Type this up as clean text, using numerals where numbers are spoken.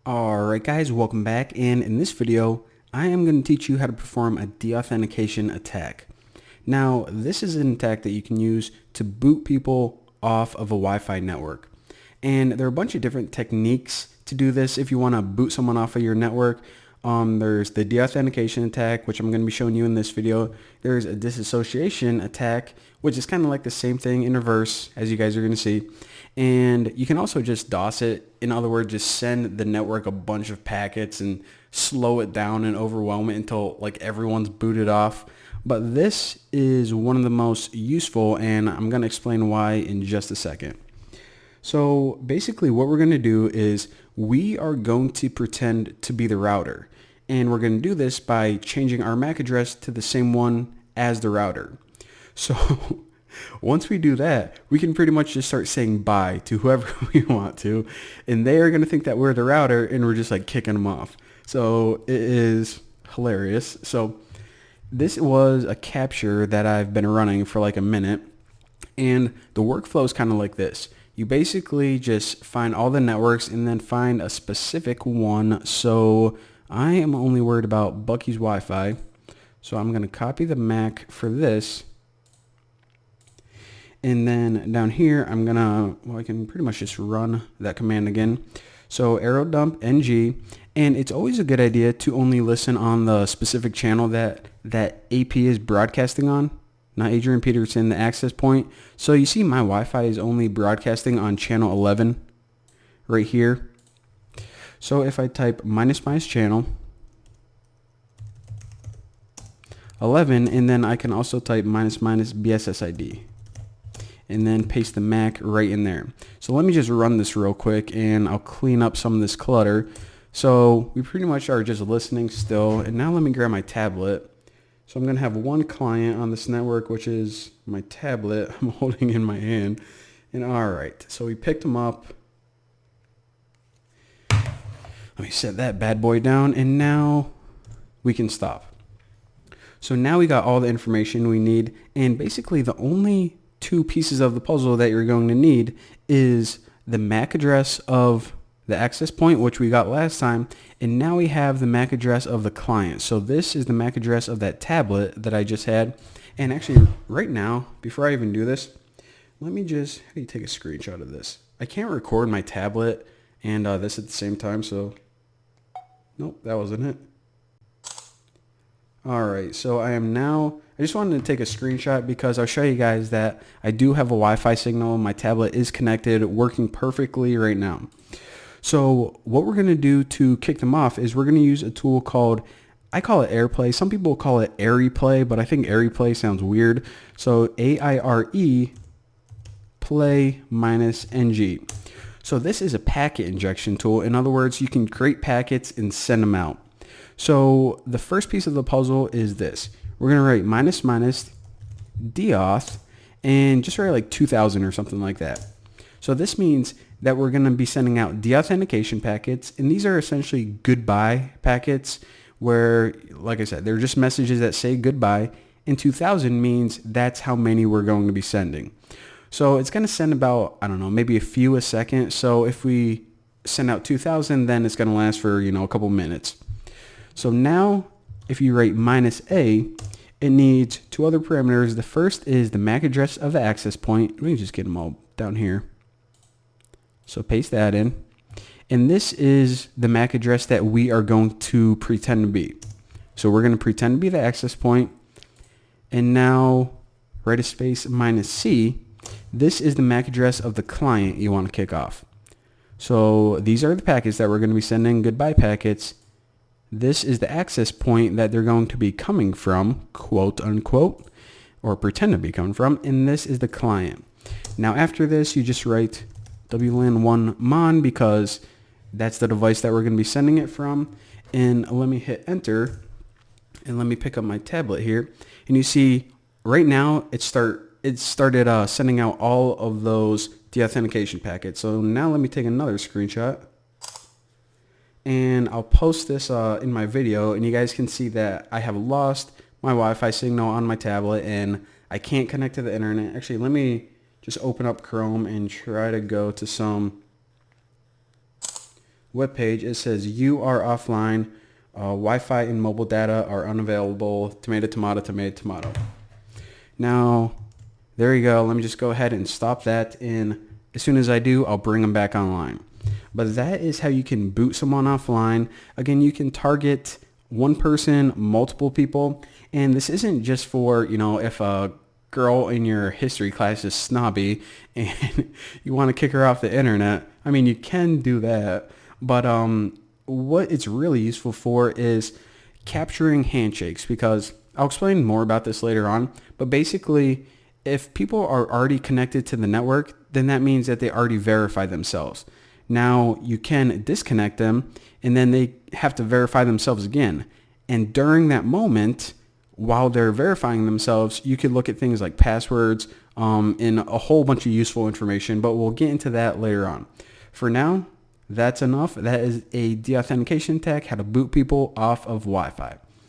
Alright guys, welcome back, and in this video I am going to teach you how to perform a deauthentication attack. Now this is an attack that you can use to boot people off of a Wi-Fi network, and there are a bunch of different techniques to do this if you want to boot someone off of your network. There's the deauthentication attack, which I'm going to be showing you in this video. There's a disassociation attack, which is kind of like the same thing in reverse, as you guys are going to see. And you can also just DOS it. In other words, just send the network a bunch of packets and slow it down and overwhelm it until like everyone's booted off. But this is one of the most useful, and I'm going to explain why in just a second. So basically what we're going to do is we are going to pretend to be the router. And we're going to do this by changing our MAC address to the same one as the router. So once we do that, we can pretty much just start saying bye to whoever we want to. And they are going to think that we're the router and we're just like kicking them off. So it is hilarious. So this was a capture that I've been running for like a minute. And the workflow is kind of like this. You basically just find all the networks and then find a specific one. So I am only worried about Bucky's Wi-Fi. So I'm going to copy the MAC for this. And then down here, I'm going to, well, I can pretty much just run that command again. So arrow dump ng. And it's always a good idea to only listen on the specific channel that AP is broadcasting on. Not Adrian Peterson, the access point. So you see my Wi-Fi is only broadcasting on channel 11 right here. So if I type minus channel 11, and then I can also type minus BSSID and then paste the MAC right in there. So let me just run this real quick and I'll clean up some of this clutter. So we pretty much are just listening still. And now let me grab my tablet. So I'm going to have one client on this network, which is my tablet I'm holding in my hand. And all right, so we picked them up. Let me set that bad boy down, and now we can stop. So now we got all the information we need, and basically the only two pieces of the puzzle that you're going to need is the MAC address of the access point, which we got last time, and now we have the MAC address of the client. So this is the MAC address of that tablet that I just had. And actually right now, before I even do this, let me just, how do you take a screenshot of this? I can't record my tablet and this at the same time, so nope, that wasn't it. Alright, so I just wanted to take a screenshot because I'll show you guys that I do have a Wi-Fi signal. My tablet is connected, working perfectly right now. So what we're going to do to kick them off is we're going to use a tool called, I call it AirPlay. Some people call it AirPlay, but I think AirPlay sounds weird. So AIRE play -ng. So this is a packet injection tool. In other words, you can create packets and send them out. So the first piece of the puzzle is this. We're going to write -Deauth and just write like 2000 or something like that. So this means that we're going to be sending out deauthentication packets, and these are essentially goodbye packets where, like I said, they're just messages that say goodbye, and 2000 means that's how many we're going to be sending. So it's going to send about, I don't know, maybe a few a second. So if we send out 2000, then it's going to last for, a couple minutes. So now if you write -A, it needs two other parameters. The first is the MAC address of the access point. Let me just get them all down here. So paste that in. And this is the MAC address that we are going to pretend to be. So we're going to pretend to be the access point. And now write a space -C. This is the MAC address of the client you want to kick off. So these are the packets that we're going to be sending, goodbye packets. This is the access point that they're going to be coming from, quote unquote, or pretend to be coming from. And this is the client. Now after this, you just write WLAN1 mon because that's the device that we're going to be sending it from. And let me hit enter and let me pick up my tablet here. And you see right now it started sending out all of those deauthentication packets. So now let me take another screenshot and I'll post this in my video, and you guys can see that I have lost my Wi-Fi signal on my tablet and I can't connect to the internet. Actually, let me just open up Chrome and try to go to some webpage, it says you are offline. Wi-Fi and mobile data are unavailable. Tomato, tomato, tomato, tomato. Now, there you go. Let me just go ahead and stop that. And as soon as I do, I'll bring them back online. But that is how you can boot someone offline. Again, you can target one person, multiple people. And this isn't just for, if a girl in your history class is snobby and you want to kick her off the internet. I mean, you can do that. But what it's really useful for is capturing handshakes, because I'll explain more about this later on. But basically, if people are already connected to the network, then that means that they already verified themselves. Now you can disconnect them and then they have to verify themselves again. And during that moment, while they're verifying themselves, you could look at things like passwords and a whole bunch of useful information, but we'll get into that later on. For now, that's enough. That is a deauthentication attack, how to boot people off of Wi-Fi.